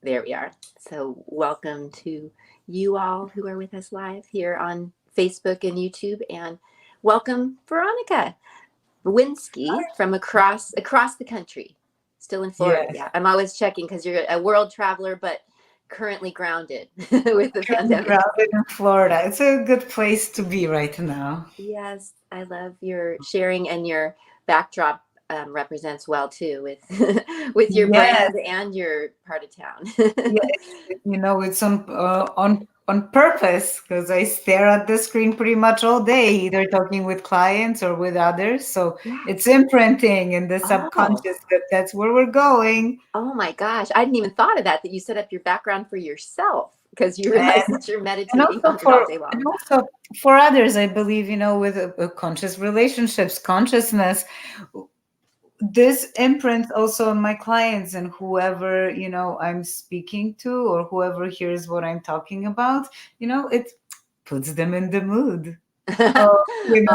There we are. So, welcome to you all who are with us live here on Facebook and YouTube, and welcome Veronica Winski from across the country, still in Florida. Yes, Yeah, I'm always checking because you're a world traveler, but currently grounded with the currently pandemic. grounded in Florida. It's a good place to be right now. Yes, I love your sharing, and your backdrop represents well too with with your Yes, brand and your part of town. yeah, it's on purpose because I stare at the screen pretty much all day, either talking with clients or with others. So Yeah. it's imprinting in the Oh, subconscious that that's where we're going. oh my gosh. I didn't even thought of that you set up your background for yourself because you realize And that you're and meditating also on it all for day and long. also for others, I believe, with conscious relationships, consciousness. This imprints also on my clients and whoever I'm speaking to or whoever hears what I'm talking about. It puts them in the mood of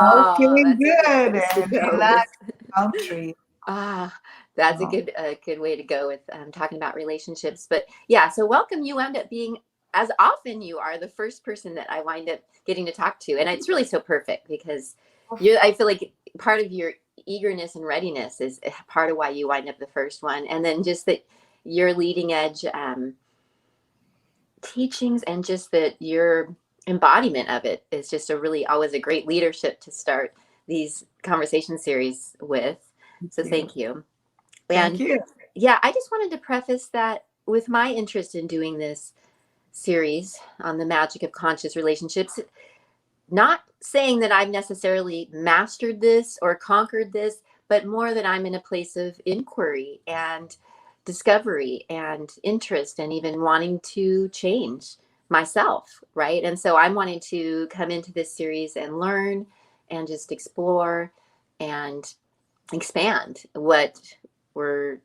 Oh, feeling that's a good good place to and go with. relaxed, palm tree. Ah, that's Oh, a good way to go with talking about relationships. But yeah, so welcome. You end up being, as often you are, the first person that I wind up getting to talk to, and it's really so perfect because you. I feel like part of your eagerness and readiness is part of why you wind up the first one, and then just that your leading edge teachings and just that your embodiment of it is just a really always a great leadership to start these conversation series with. thank So you. thank you. Thank And you. yeah, I just wanted to preface that with my interest in doing this series on the magic of conscious relationships, not saying that I've necessarily mastered this or conquered this, but more that I'm in a place of inquiry and discovery and interest and even wanting to change myself, right? And so I'm wanting to come into this series and learn and just explore and expand what we're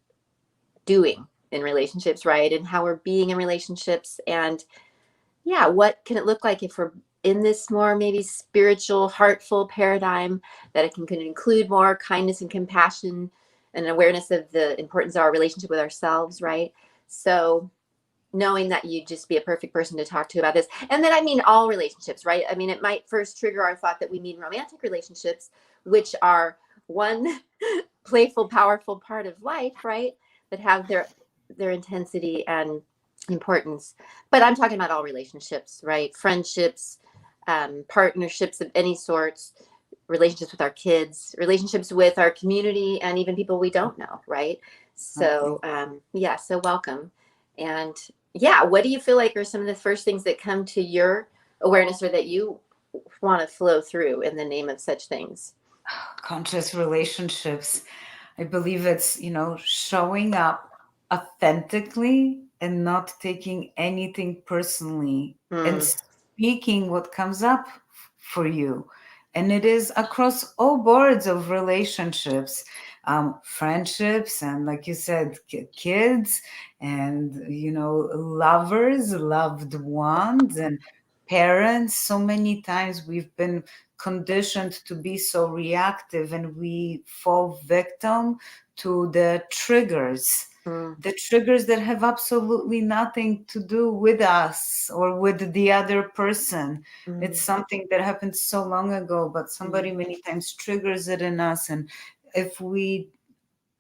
doing in relationships, right? And how we're being in relationships. And yeah, what can it look like if we're in this more maybe spiritual, heartful paradigm that it can include more kindness and compassion and awareness of the importance of our relationship with ourselves, right? So knowing that you'd just be a perfect person to talk to about this. And then I mean all relationships, right? I mean, it might first trigger our thought that we mean romantic relationships, which are one playful, powerful part of life, right? That have their intensity and importance. But I'm talking about all relationships, right? Friendships, partnerships of any sorts, relationships with our kids, relationships with our community, and even people we don't know, right? Okay. So yeah, so welcome. And yeah, what do you feel like are some of the first things that come to your awareness or that you want to flow through in the name of such things? Conscious relationships. I believe it's, showing up authentically and not taking anything personally and Mm, speaking what comes up for you. And it is across all boards of relationships, friendships, and like you said, kids, and, lovers, loved ones, and parents. So many times we've been conditioned to be so reactive and we fall victim to mm, the triggers that have absolutely nothing to do with us or with the other person. It's mm, something that happened so long ago, but mm, somebody many times triggers it in us. And if we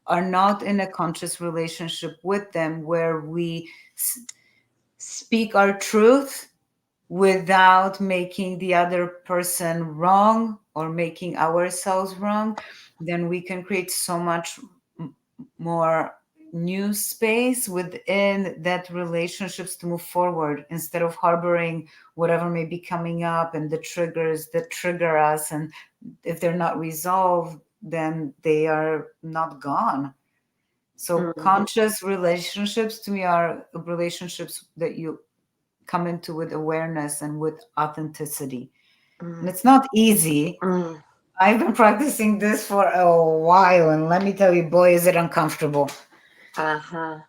are not in a conscious relationship with them where we speak our truth without making the other person wrong or making ourselves wrong, then we can create so much more new space within that relationships to move forward instead of harboring whatever may be coming up and the triggers that trigger us. And if they're not resolved, then they are not gone. So mm. conscious relationships to me are relationships that you come into with awareness and with authenticity. And Mm, it's not easy. mm. I've been practicing this for a while, and let me tell you, boy, is it uncomfortable. Uh-huh.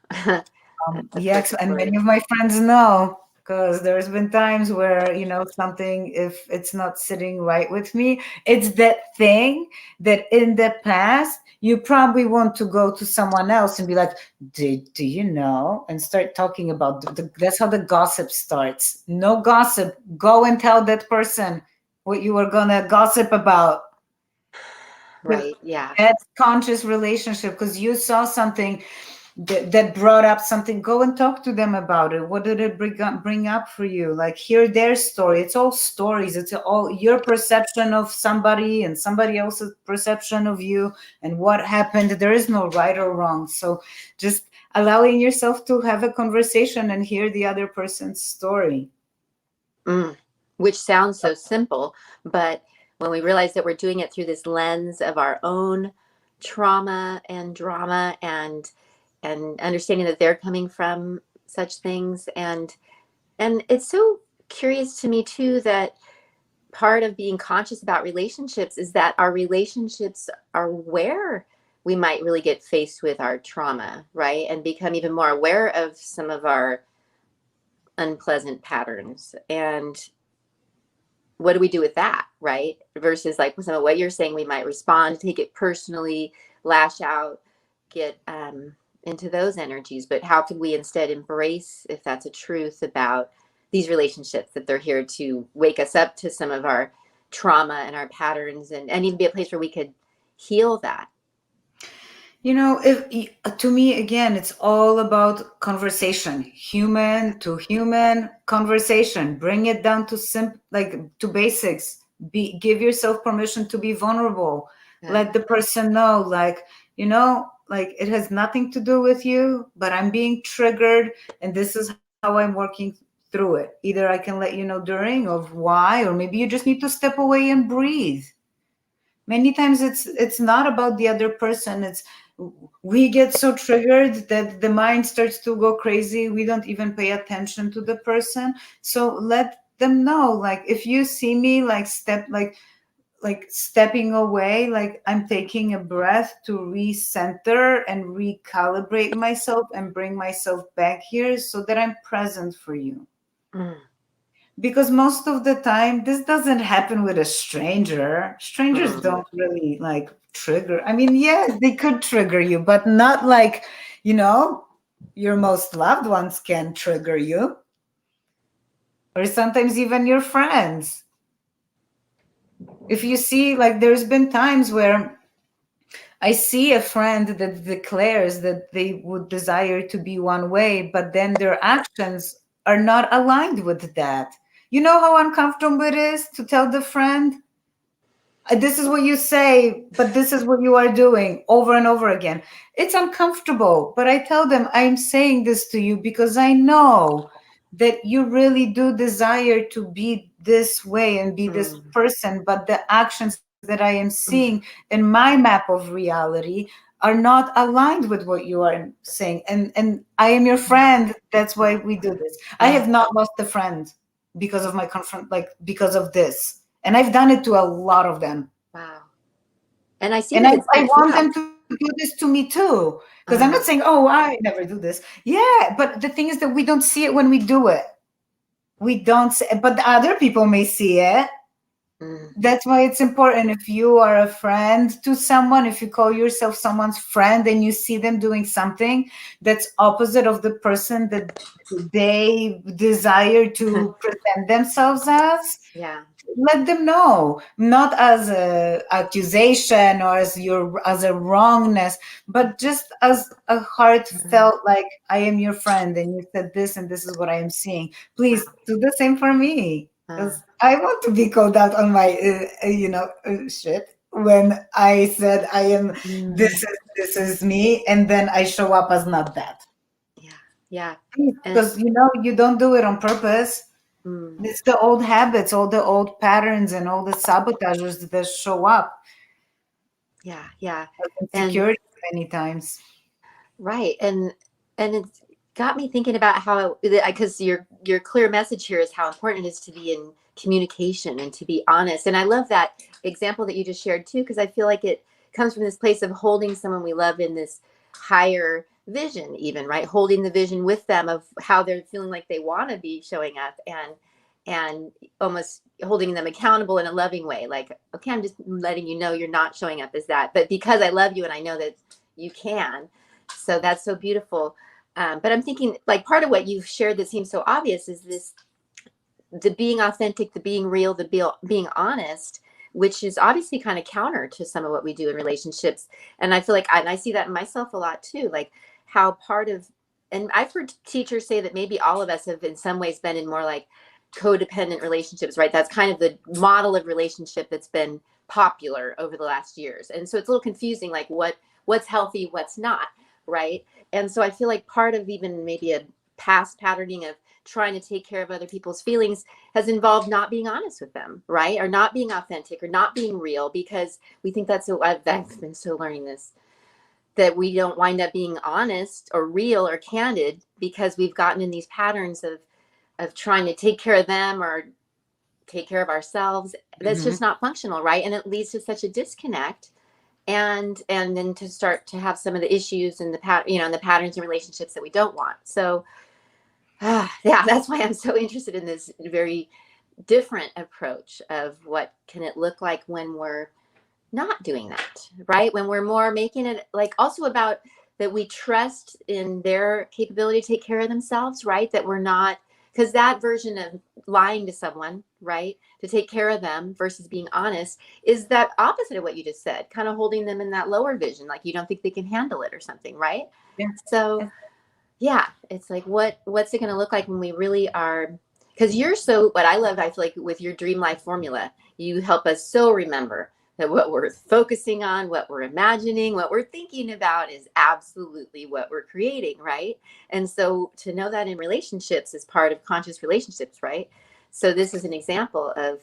That's the Yes, perfect and word. many of my friends know. because there's been times where, something, if it's not sitting right with me, it's that thing that in the past you probably want to go to someone else and be like, do you know, and start talking about that's how the gossip starts. No gossip. Go and tell that person what you were gonna gossip about. Right. Yeah. That's conscious relationship, because you saw something that brought up something. Go and talk to them about it. What did it bring up for you? Like, hear their story. It's all stories. It's all your perception of somebody and somebody else's perception of you and what happened. There is no right or wrong. So just allowing yourself to have a conversation and hear the other person's story. Which sounds so simple, but when we realize that we're doing it through this lens of our own trauma and drama, and understanding that they're coming from such things, and it's so curious to me too that part of being conscious about relationships is that our relationships are where we might really get faced with our trauma, right? And become even more aware of some of our unpleasant patterns. And what do we do with that, right? Versus like some of what you're saying, we might respond, take it personally, lash out, get into those energies. But how can we instead embrace, if that's a truth about these relationships, that they're here to wake us up to some of our trauma and our patterns, and even be a place where we could heal that? If to me, again, it's all about conversation, human to human conversation. Bring it down to to basics. Give yourself permission to be vulnerable. Yeah. Let the person know, like it has nothing to do with you, but I'm being triggered, and this is how I'm working through it. Either I can let you know during of why, or maybe you just need to step away and breathe. Many times it's not about the other person. It's we get so triggered that the mind starts to go crazy. We don't even pay attention to the person. So let them know, like, if you see me like stepping away, like I'm taking a breath to recenter and recalibrate myself and bring myself back here so that I'm present for you. Mm. Because most of the time this doesn't happen with a stranger. Strangers don't really like trigger. I mean, yes, they could trigger you, but not like, your most loved ones can trigger you, or sometimes even your friends. If you see, like, there's been times where I see a friend that declares that they would desire to be one way, but then their actions are not aligned with that. You know how uncomfortable it is to tell the friend, this is what you say, but this is what you are doing over and over again. It's uncomfortable, but I tell them, I'm saying this to you because I know that you really do desire to be this way and be this person, but the actions that I am seeing in my map of reality are not aligned with what you are saying. And I am your friend. That's why we do this. I have not lost a friend because of my because of this. And I've done it to a lot of them. Wow. And I see And that it's I want them to do this to me too. Because I'm not saying, oh, I never do this. Yeah, but the thing is that we don't see it when we do it. We don't see it, but the other people may see it. That's why it's important. If you are a friend to someone, if you call yourself someone's friend and you see them doing something that's opposite of the person that they desire to present themselves as, let them know, not as a accusation or as a wrongness, but just as a heartfelt, like, I am your friend and you said this and this is what I am seeing. Please do the same for me, because I want to be called out on my shit when I said I am this is me, and then I show up as not that. Yeah. Because you don't do it on purpose. It's the old habits, all the old patterns, and all the sabotagers that show up. Yeah. Insecurity many times. Right. And it's got me thinking about how, because your clear message here is how important it is to be in communication and to be honest. And I love that example that you just shared too, because I feel like it comes from this place of holding someone we love in this higher vision, even, right? Holding the vision with them of how they're feeling like they want to be showing up, and almost holding them accountable in a loving way. Like, okay, I'm just letting you know you're not showing up as that, but because I love you and I know that you can. So that's so beautiful. But I'm thinking, like, part of what you've shared that seems so obvious is this, the being authentic, the being real, the being honest, which is obviously kind of counter to some of what we do in relationships. And I feel like, and I see that in myself a lot too, like how part of, and I've heard teachers say that maybe all of us have in some ways been in more like codependent relationships, right? That's kind of the model of relationship that's been popular over the last years. And so it's a little confusing, like what's healthy, what's not, right? And so I feel like part of even maybe a past patterning of trying to take care of other people's feelings has involved not being honest with them, right? Or not being authentic or not being real, because we think that's so, I've been so learning this, that we don't wind up being honest or real or candid because we've gotten in these patterns of trying to take care of them or take care of ourselves. That's Mhm. just not functional, right? And it leads to such a disconnect, and then to start to have some of the issues and and the patterns and relationships that we don't want. So yeah, that's why I'm so interested in this very different approach of what can it look like when we're not doing that, right? When we're more making it like also about that we trust in their capability to take care of themselves, right? That we're not, because that version of lying to someone, right, to take care of them versus being honest is that opposite of what you just said, kind of holding them in that lower vision, like you don't think they can handle it or something, right? Yeah. So yeah, it's like what's it going to look like when we really are, because you're so, what I love, I feel like with your dream life formula, you help us so remember that what we're focusing on, what we're imagining, what we're thinking about is absolutely what we're creating, right? And so to know that in relationships is part of conscious relationships, right? So this is an example of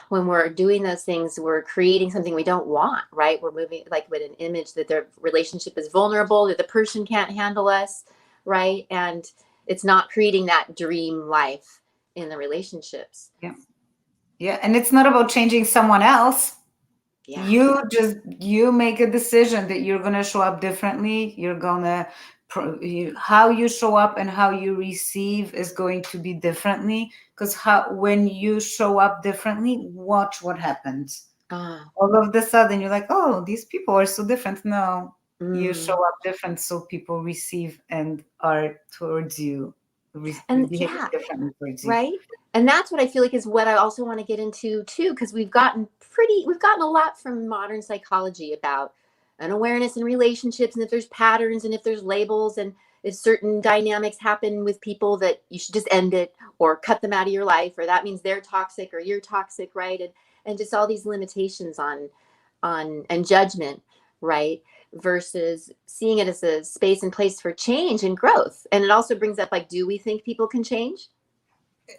when we're doing those things, we're creating something we don't want, right? We're moving like with an image that their relationship is vulnerable, that the person can't handle us, right? And it's not creating that dream life in the relationships. Yeah. Yeah. And it's not about changing someone else. Yeah. You make a decision that you're going to show up differently. You're going to, how you show up and how you receive is going to be differently, because when you show up differently, watch what happens. Ah. All of the sudden you're like, oh, these people are so different. No, you show Mm. up different, so people receive and are towards you, And behaving yeah, differently towards you. right. And that's what I feel like is what I also want to get into too, because we've gotten a lot from modern psychology about an awareness in relationships, and if there's patterns and if there's labels, and if certain dynamics happen with people that you should just end it or cut them out of your life, or that means they're toxic or you're toxic, right? And just all these limitations on and judgment, right? Versus seeing it as a space and place for change and growth. And it also brings up, like, do we think people can change?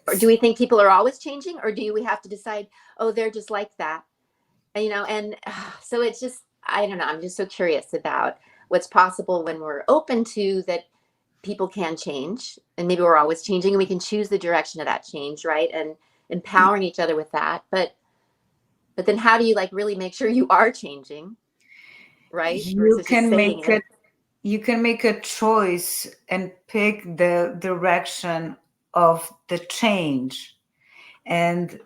Or do we think people are always changing? Or do we have to decide, oh, they're just like that? And so it's just, I don't know. I'm just so curious about what's possible when we're open to that people can change, and maybe we're always changing, and we can choose the direction of that change, right? And empowering each other with that. But then how do you like really make sure you are changing, right? You Versus just can saying make it. you can make a choice and pick the direction of the change. And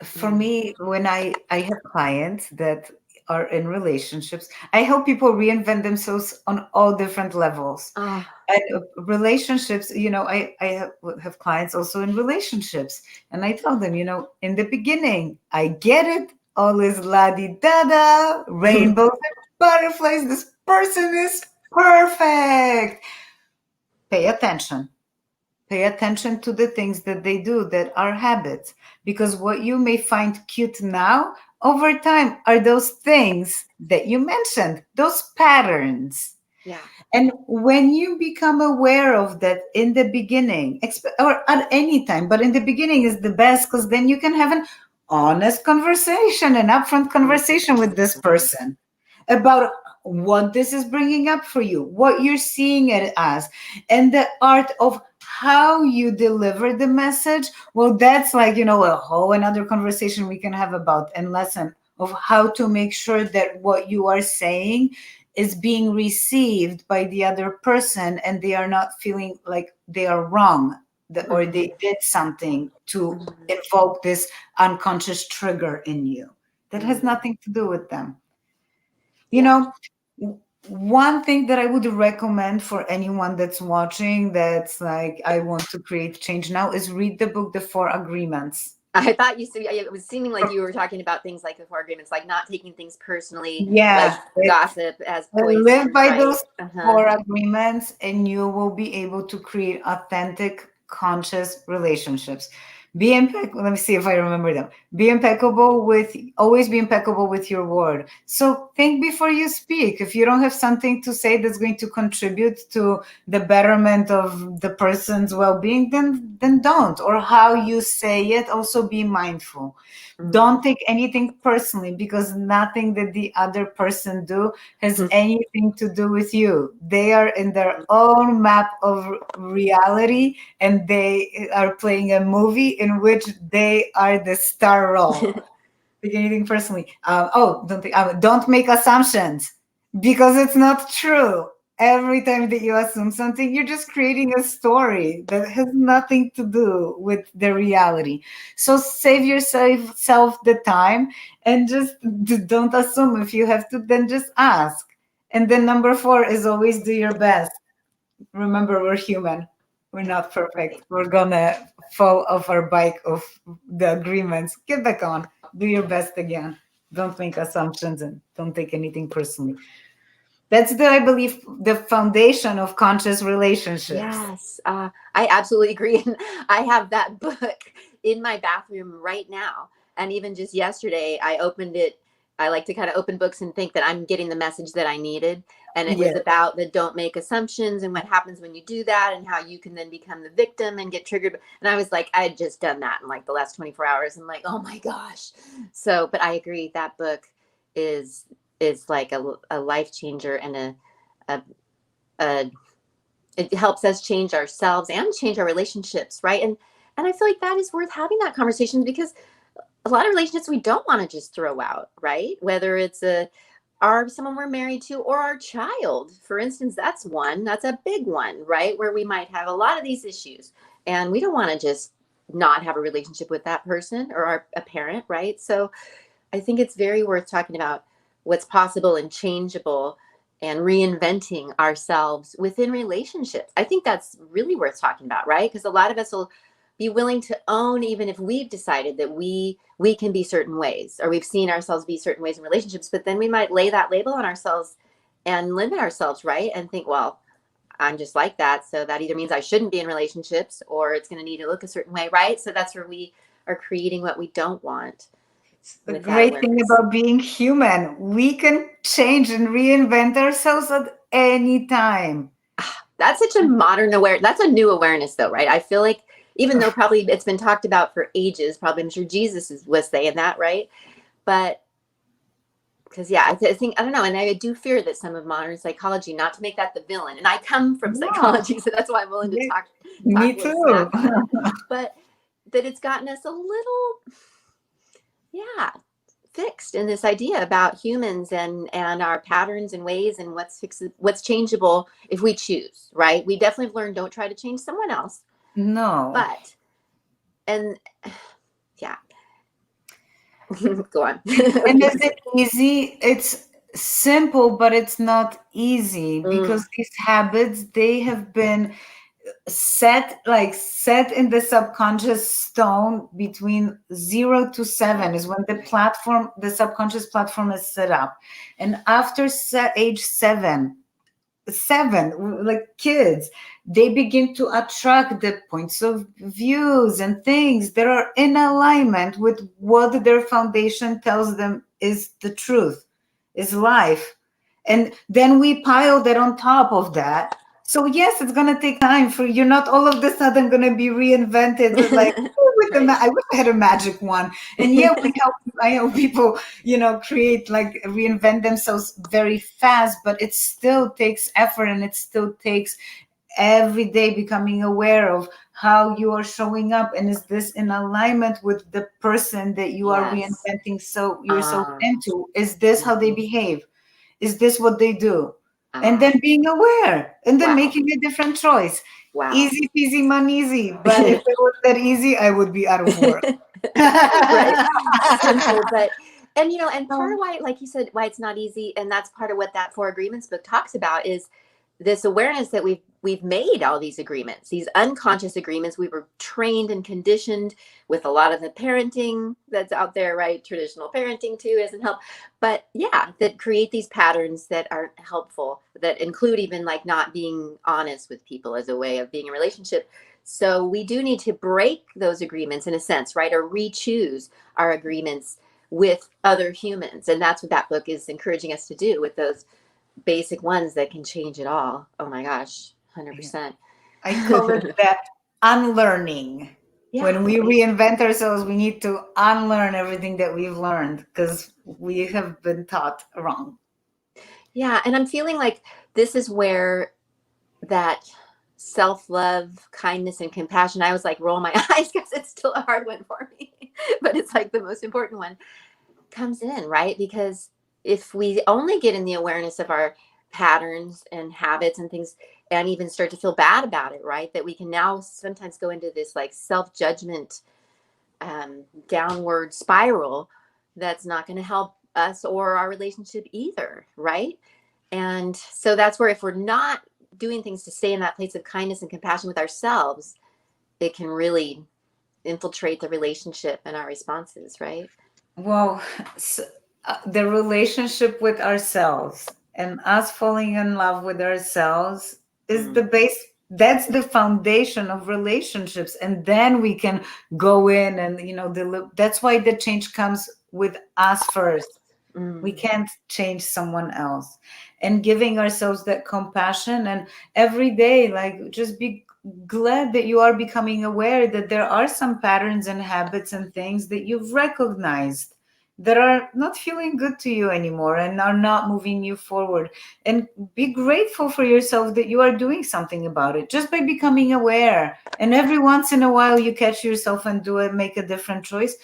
for Mm. me, when I have clients that are in relationships, I help people reinvent themselves on all different levels. Oh, And relationships, have clients also in relationships, and I tell them, in the beginning, I get it, all is la di da da, rainbows and butterflies, this person is perfect. Pay attention. Pay attention to the things that they do that are habits, because what you may find cute now, over time, are those things that you mentioned, those patterns. yeah. And when you become aware of that in the beginning, or at any time, but in the beginning is the best, because then you can have an honest conversation, an upfront conversation with this person about what this is bringing up for you, what you're seeing it as, and the art of how you deliver the message. Well, that's like, a whole another conversation we can have about, and lesson of how to make sure that what you are saying is being received by the other person, and they are not feeling like they are wrong, or they did something to Mhm. invoke this unconscious trigger in you that has Mhm. nothing to do with them. You Yeah. know, one thing that I would recommend for anyone that's watching that's like, I want to create change now, is read the book, The Four Agreements. I thought you said it was seeming like you were talking about things like the four agreements, like not taking things personally, like Yeah, gossip as and live poison, by right? those Uh-huh. four agreements, and you will be able to create authentic, conscious relationships. Be impeccable. Let me see if I remember them. Be impeccable with, always be impeccable with your word. So think before you speak. If you don't have something to say that's going to contribute to the betterment of the person's well-being, then don't. Or how you say it, also be mindful. Mm. Don't take anything personally, because nothing that the other person do has anything to do with you. They are in their own map of reality, and they are playing a movie in which they are the star role. Take anything personally. Don't make assumptions, because it's not true. Every time that you assume something, you're just creating a story that has nothing to do with the reality. So save yourself the time, and just don't assume. If you have to, then just ask. And then number four is always do your best. Remember, we're human. We're not perfect. Right. We're gonna fall off our bike of the agreements. Get back on. Do your best again. Don't make assumptions, and don't take anything personally. That's I believe, the foundation of conscious relationships. Yes, I absolutely agree. And I have that book in my bathroom right now. And even just yesterday, I opened it. I like to kind of open books and think that I'm getting the message that I needed. And it was Yes. about the don't make assumptions and what happens when you do that, and how you can then become the victim and get triggered. And I was like, I had just done that in like the last 24 hours. I'm like, oh my gosh. So, but I agree, that book is like a life changer, and a, a it helps us change ourselves and change our relationships, right? And I feel like that is worth having that conversation, because a lot of relationships we don't want to just throw out, right? Whether it's our someone we're married to, or our child, for instance. That's a big one, right? Where we might have a lot of these issues, and we don't want to just not have a relationship with that person, or a parent, right? So I think it's very worth talking about what's possible and changeable, and reinventing ourselves within relationships. I think that's really worth talking about, right? Because a lot of us will be willing to own, even if we've decided that we can be certain ways, or we've seen ourselves be certain ways in relationships, but then we might lay that label on ourselves and limit ourselves, right? And think, well, I'm just like that, so that either means I shouldn't be in relationships, or it's going to need to look a certain way, right? So that's where we are creating what we don't want The with that great thing awareness. about being human, we can change and reinvent ourselves at any time. That's such a modern aware. That's a new awareness, though, right? I feel like, even though probably it's been talked about for ages, probably I'm sure was saying that, right? But because yeah, I think, I don't know, and I do fear that some of modern psychology, not to make that the villain, and I come from No, psychology, so that's why I'm willing to talk me a little too. smack on it. But that it's gotten us a little, yeah, fixed in this idea about humans, and our patterns and ways, and what's changeable if we choose, right? We definitely have learned, don't try to change someone else, No. but and yeah. Go on. And is it easy? It's simple, but it's not easy, Mm, because these habits, they have been set in the subconscious stone between 0 to 7 is when the subconscious platform is set up. And after age 7, like kids, they begin to attract the points of views and things that are in alignment with what their foundation tells them is the truth, is life. And then we pile that on top of that. So yes, it's going to take time. For you're not all of a sudden going to be reinvented, like, "Oh, with right. I wish I had a magic one." And yeah, I help people, create, like, reinvent themselves very fast, but it still takes effort, and it still takes every day becoming aware of how you are showing up, and is this in alignment with the person that you are Yes. reinventing, so yourself into? Is this how they Mhm. behave? Is this what they do? And Ah, then being aware and then wow. making a different choice. Wow. Easy peasy, man easy. But if it was that easy, I would be out of work. Right. Simple, but and and part of Um, why, like you said, why it's not easy, and that's part of what that Four Agreements book talks about, is this awareness that we've made all these agreements, these unconscious agreements. We were trained and conditioned with a lot of the parenting that's out there, right? Traditional parenting too doesn't help. But yeah, that create these patterns that aren't helpful, that include even like not being honest with people as a way of being in a relationship. So we do need to break those agreements in a sense, right? Or re-choose our agreements with other humans. And that's what that book is encouraging us to do with those basic ones that can change it all. Oh my gosh, yeah. 100%. I call it that unlearning. Yeah. When we reinvent ourselves, we need to unlearn everything that we've learned because we have been taught wrong. Yeah. And I'm feeling like this is where that self-love, kindness, and compassion, I was like roll my eyes because it's still a hard one for me, but it's like the most important one, comes in, right? Because if we only get in the awareness of our patterns and habits and things, and even start to feel bad about it, right? That we can now sometimes go into this like self-judgment, downward spiral that's not going to help us or our relationship either, right? And so that's where, if we're not doing things to stay in that place of kindness and compassion with ourselves, it can really infiltrate the relationship and our responses, right? Well, s the relationship with ourselves and us falling in love with ourselves is Mm, the base. That's the foundation of relationships. And then we can go in and, that's why the change comes with us first. We mm, can't change someone else. And giving ourselves that compassion and every day, like just be glad that you are becoming aware that there are some patterns and habits and things that you've recognized that are not feeling good to you anymore and are not moving you forward. And be grateful for yourself that you are doing something about it just by becoming aware. And every once in a while you catch yourself and do it, make a different choice.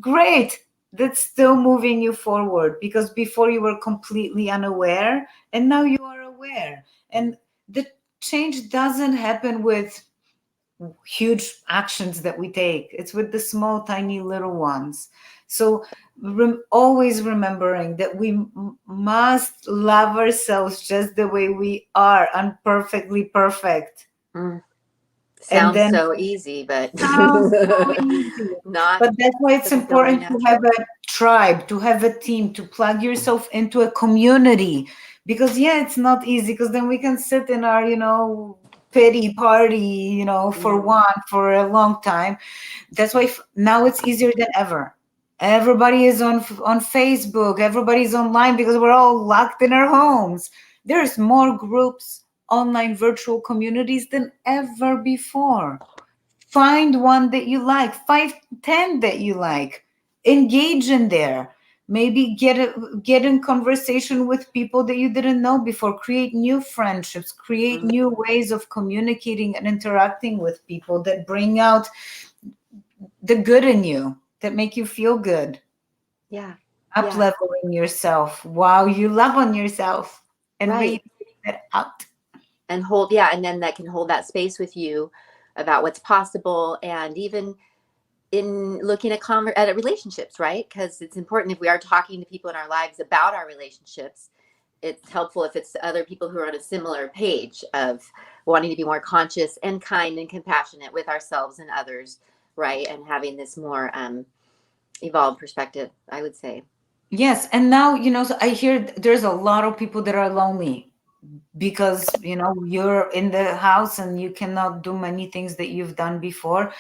Great. That's still moving you forward because before you were completely unaware and now you are aware. And the change doesn't happen with huge actions that we take, it's with the small tiny little ones. So always remembering that we must love ourselves just the way we are, unperfectly perfect. mm. And Sounds then so easy, but sounds so easy. not But that's why it's doesn't feel very important to have natural. a tribe, to have a team, to plug yourself into a community. Because yeah, it's not easy because then we can sit in our, pity party, for Mm, for a long time. That's why now it's easier than ever. Everybody is on Facebook, everybody's online because we're all locked in our homes. There's more groups, online virtual communities than ever before. Find one that you like, 5, 10 that you like, engage in there. Maybe get in conversation with people that you didn't know before. Create new friendships, create mm. new ways of communicating and interacting with people that bring out the good in you, that make you feel good. Yeah. Up Yeah. leveling yourself while you love on yourself and Right. radiate that out. And hold, yeah, and then that can hold that space with you about what's possible, and even in looking at relationships, right? Because it's important, if we are talking to people in our lives about our relationships, it's helpful if it's other people who are on a similar page of wanting to be more conscious and kind and compassionate with ourselves and others, right? And having this more evolved perspective, I would say. Yes, and now so I hear there's a lot of people that are lonely because you're in the house and you cannot do many things that you've done before.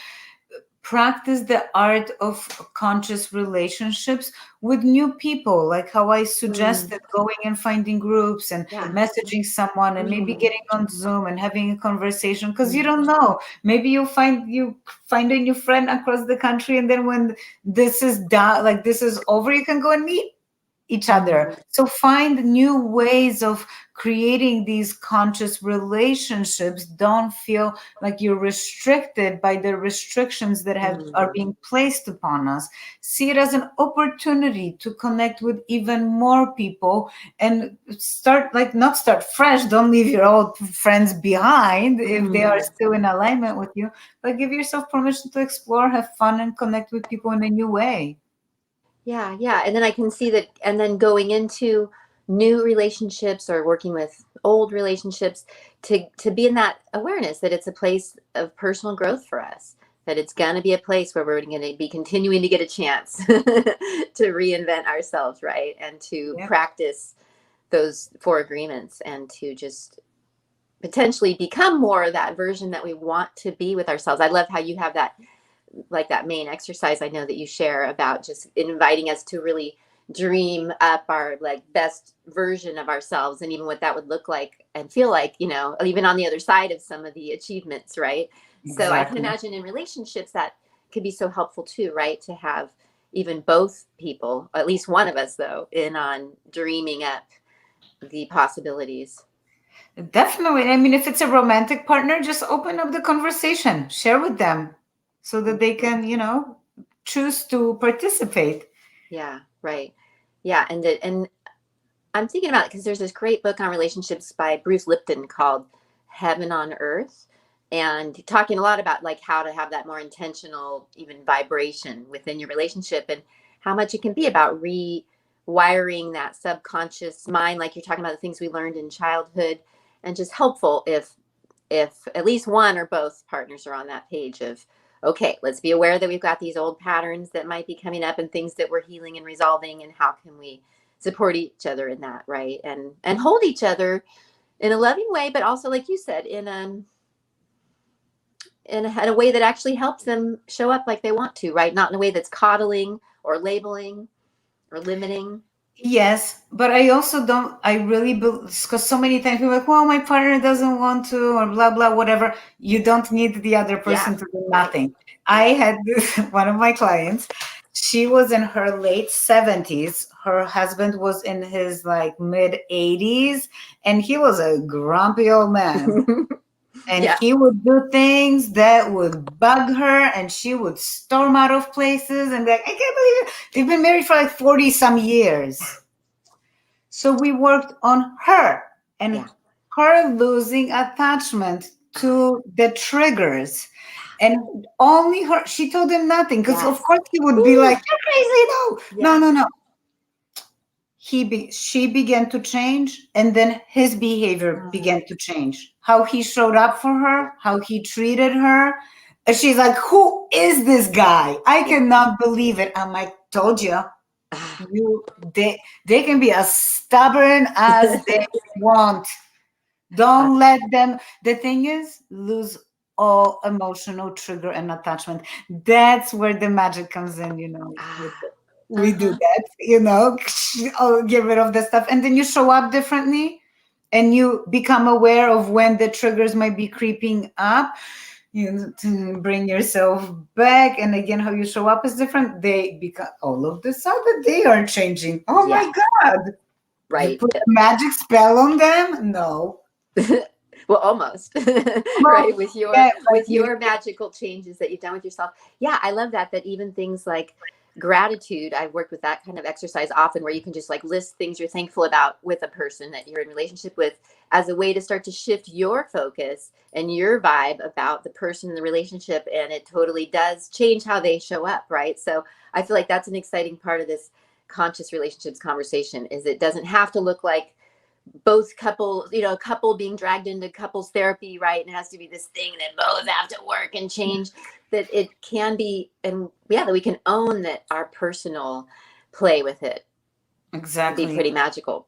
Practice the art of conscious relationships with new people, like how I Mm, suggested, going and finding groups and yeah. messaging someone and maybe Mm, getting on Zoom and having a conversation, because you mm, don't know, maybe you find a new friend across the country, and then when this is done, like this is over, you can go and meet each other. So find new ways of creating these conscious relationships. Don't feel like you're restricted by the restrictions that are being placed upon us. See it as an opportunity to connect with even more people and start, like, not start fresh. Don't leave your old friends behind if they are still in alignment with you, but give yourself permission to explore, have fun, and connect with people in a new way. Yeah, yeah. And then I can see that, and then going into new relationships or working with old relationships, to be in that awareness that it's a place of personal growth for us, that it's going to be a place where we're going to be continuing to get a chance to reinvent ourselves, right? And to Yeah. practice those four agreements and to just potentially become more of that version that we want to be with ourselves. I love how you have that, like that main exercise I know that you share about just inviting us to really dream up our like best version of ourselves, and even what that would look like and feel like, you know, even on the other side of some of the achievements, right? So I can Exactly. imagine in relationships that could be so helpful too, right? To have even both people, at least one of us though, in on dreaming up the possibilities. Definitely. I mean, if it's a romantic partner, just open up the conversation, share with them so that they can, choose to participate. Yeah, right. Yeah, and I'm thinking about it because there's this great book on relationships by Bruce Lipton called Heaven on Earth, and talking a lot about like how to have that more intentional, even vibration within your relationship, and how much it can be about rewiring that subconscious mind, like you're talking about the things we learned in childhood, and just helpful if at least one or both partners are on that page of, okay, let's be aware that we've got these old patterns that might be coming up and things that we're healing and resolving, and how can we support each other in that, right? And hold each other in a loving way, but also, like you said, in a way that actually helps them show up like they want to, right? Not in a way that's coddling or labeling or limiting. Yes, but I also don't, I really, because so many times people are like, well, my partner doesn't want to, or blah, blah, whatever. You don't need the other Yeah, person to do right. nothing. I Yeah. had this, one of my clients, she was in her late 70s. Her husband was in his like mid 80s, and he was a grumpy old man. And Yeah. he would do things that would bug her, and she would storm out of places and be like, I can't believe it. They've been married for like 40 some years. So we worked on her Yeah. and her losing attachment Ah, to the triggers. And only her, she told him nothing because, of yes. course, he would be Ooh, like, you're crazy. No, no, yeah. no, no. She began to change, and then his behavior Uh, began to change. How he showed up for her, how he treated her. And she's like, who is this guy? I yeah. cannot believe it. I'm like, told you. Ah. You they can be as stubborn as they want. Don't let them. The thing is, lose all emotional trigger and attachment. That's where the magic comes in, Ah. we do Uh-huh. that, get rid of the stuff, and then you show up differently, and you become aware of when the triggers might be creeping up. To bring yourself back, and again, how you show up is different. They become all of the sudden they are changing. Oh my Yeah. god, you Right. put a magic spell on them? No. Well, almost. Well, Right, with yeah, like your magical changes that you've done with yourself. Yeah, I love that even things like gratitude, I've worked with that kind of exercise often, where you can just like list things you're thankful about with a person that you're in relationship with, as a way to start to shift your focus and your vibe about the person in the relationship, and it totally does change how they show up, right? So I feel like that's an exciting part of this conscious relationships conversation, is it doesn't have to look like both couple, a couple being dragged into couples therapy, right? And it has to be this thing that both have to work and change. That it can be, and yeah, that we can own that our personal play with it can be exactly. pretty magical.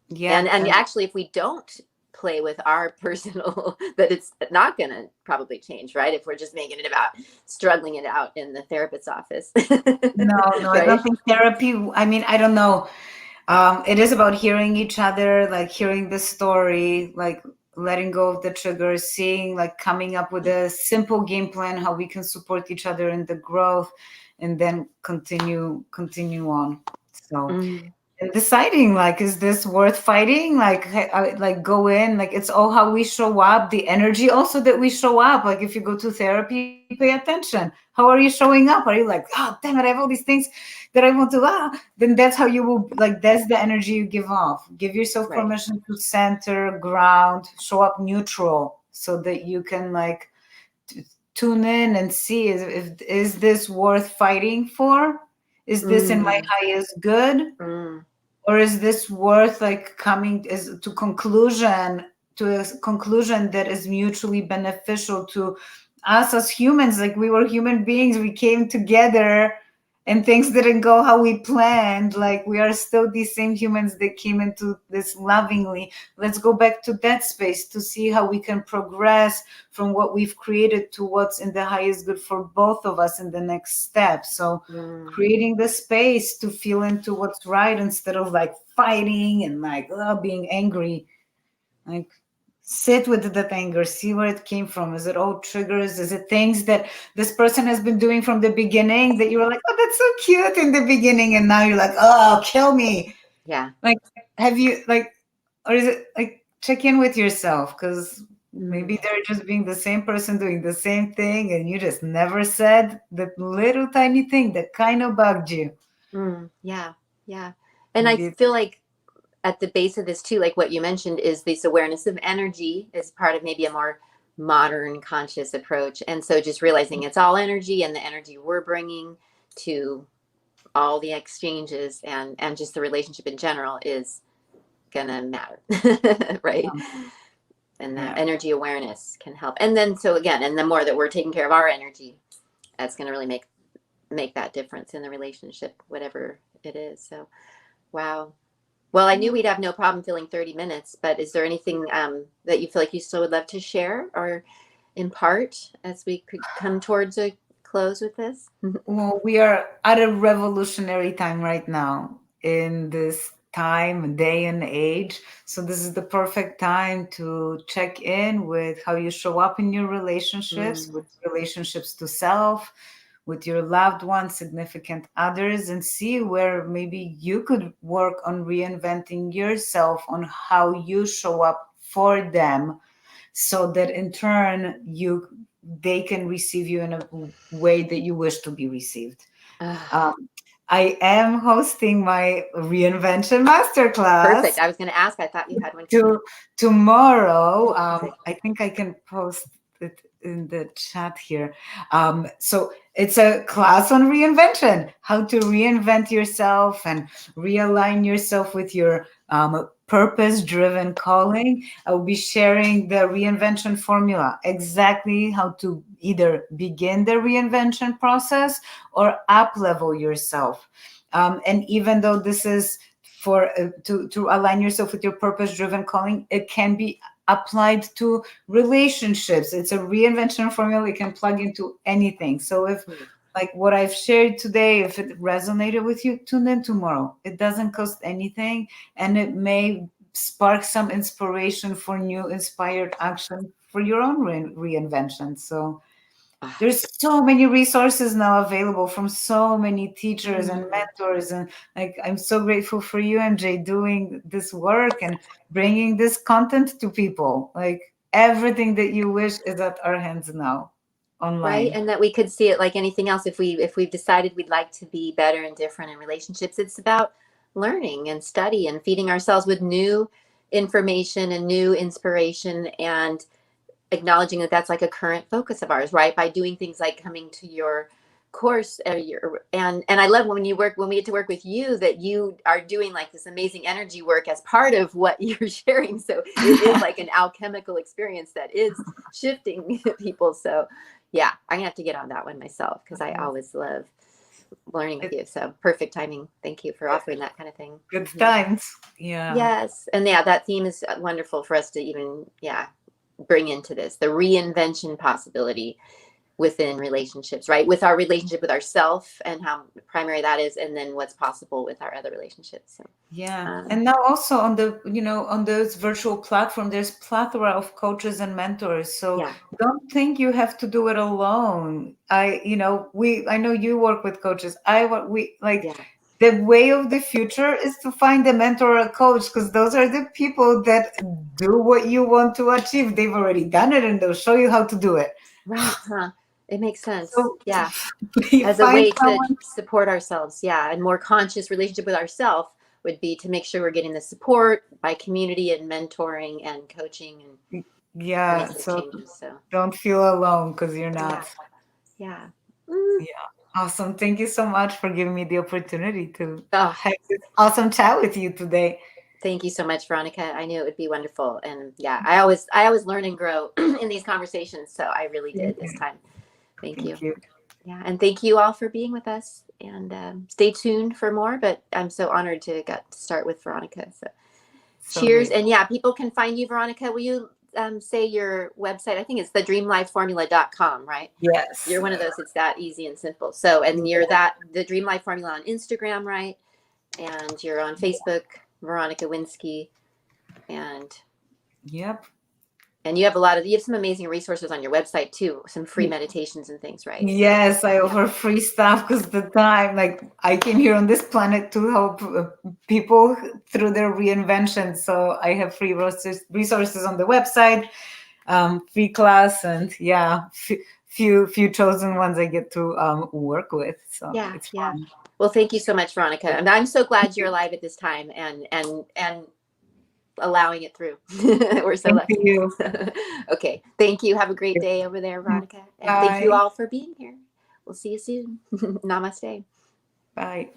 Yeah, And actually, if we don't play with our personal, that it's not going to probably change, right? If we're just making it about struggling it out in the therapist's office. no, I don't Right. think therapy. I mean, I don't know. It is about hearing each other, like hearing the story, like letting go of the triggers, seeing, like coming up with a simple game plan, how we can support each other in the growth, and then continue on. So Mm. and deciding, like, is this worth fighting? Like, like, go in, like, it's all how we show up, the energy also that we show up. Like, if you go to therapy, pay attention. How are you showing up? Are you like, oh damn it, I have all these things that I want to, then that's how you will, like, that's the energy you give off. Give yourself Right. permission to center, ground, show up neutral, so that you can, like, tune in and see, if is this worth fighting for? Is this in my Mm, highest good? mm, Or is this worth, like, coming is to conclusion, to a conclusion that is mutually beneficial to us as humans? Like, we were human beings, we came together and things didn't go how we planned. Like, we are still these same humans that came into this lovingly. Let's go back to that space to see how we can progress from what we've created to what's in the highest good for both of us in the next step. So mm. creating the space to feel into what's right, instead of, like, fighting and, like, being angry. Like, sit with that anger, see where it came from. Is it old triggers? Is it things that this person has been doing from the beginning that you were like, oh, that's so cute in the beginning, and now you're like, oh, kill me? Yeah. Like, have you, like, or is it, like, check in with yourself, because Mm, maybe they're just being the same person doing the same thing, and you just never said that little tiny thing that kind of bugged you. yeah. Yeah. And I Maybe it's, feel like at the base of this too, like what you mentioned, is this awareness of energy is part of maybe a more modern conscious approach. And so just realizing it's all energy, and the energy we're bringing to all the exchanges and just the relationship in general is gonna matter. Right. And that yeah. energy awareness can help. And then so again, and the more that we're taking care of our energy, that's gonna really make that difference in the relationship, whatever it is. So wow. Well, I knew we'd have no problem filling 30 minutes, but is there anything that you feel like you still would love to share or impart as we could come towards a close with this? Well, we are at a revolutionary time right now in this time, day, and age. So, this is the perfect time to check in with how you show up in your relationships, Mm, with relationships to self, with your loved ones, significant others, and see where maybe you could work on reinventing yourself on how you show up for them, so that in turn they can receive you in a way that you wish to be received. ah, um, I am hosting my reinvention perfect. masterclass I was going to ask. I thought you had one coming to up. tomorrow. Perfect. I think I can post it in the chat here. So it's a class on reinvention, how to reinvent yourself and realign yourself with your purpose-driven calling. I will be sharing the reinvention formula, exactly how to either begin the reinvention process or up level yourself. And even though this is for to align yourself with your purpose driven calling, it can be applied to relationships. It's a reinvention formula, you can plug into anything. So if, Hmm. like, what I've shared today, if it resonated with you, tune in tomorrow. It doesn't cost anything, and it may spark some inspiration for new inspired action for your own reinvention. So Ah, there's so many resources now available from so many teachers and mm. mentors, and, like, I'm so grateful for you, MJ, doing this work and bringing this content to people. Like, everything that you wish is at our hands now, Right. online. And that we could see it like anything else. If we've decided we'd like to be better and different in relationships, it's about learning and study and feeding ourselves with new information and new inspiration, and acknowledging that that's like a current focus of ours, right? By doing things like coming to your course and I love when we get to work with you, that you are doing like this amazing energy work as part of what you're sharing. So it is like an alchemical experience that is shifting people. So yeah, I'm gonna have to get on that one myself because I always love learning with It- you. So perfect timing. Thank you for it- offering that kind of thing. Good Mhm. times. Yeah. Yes. And yeah, that theme is wonderful for us to even, yeah, bring into this the reinvention possibility within relationships, right? With our relationship with ourself and how primary that is, and then what's possible with our other relationships. So, Yeah. um, And now also on the, on those virtual platform, there's plethora of coaches and mentors. So yeah, don't think you have to do it alone. I know you work with coaches. We like, yeah, the way of the future is to find a mentor or a coach, because those are the people that do what you want to achieve. They've already done it and they'll show you how to do it. Right. Huh. It makes sense. So Yeah. you As a find way to someone. support ourselves. Yeah. And more conscious relationship with ourselves would be to make sure we're getting the support by community and mentoring and coaching and Yeah, making so changes. So, don't feel alone, because you're yeah. not. Yeah. Mm. Yeah. Awesome. Thank you so much for giving me the opportunity to Oh, have this awesome chat with you today. thank you so much, Veronica. I knew it would be wonderful. And yeah, I always learn and grow in these conversations. So I really did this time. Thank you. Thank you. Yeah. And thank you all for being with us. And stay tuned for more. But I'm so honored to get to start with Veronica. So So cheers. great. And yeah, people can find you, Veronica. Will you say your website? I think it's thedreamlifeformula.com, right? Yes. You're one of those. It's that easy and simple. So, and you're the Dream Life Formula on Instagram, right? And you're on Facebook, Veronica Winski. Yep. And you have some amazing resources on your website too, some free meditations and things, right? So Yes, I offer free stuff, because the time, like, I came here on this planet to help people through their reinvention. So I have free resources on the website, free class, and yeah, few chosen ones I get to work with. So yeah, it's yeah. fun. Well, thank you so much, Veronica. And I'm so glad you're alive at this time and allowing it through. We're so Thank lucky. you. Okay. Thank you. Have a great day over there, Veronica. And thank you Bye. all for being here. We'll see you soon. Namaste. Bye.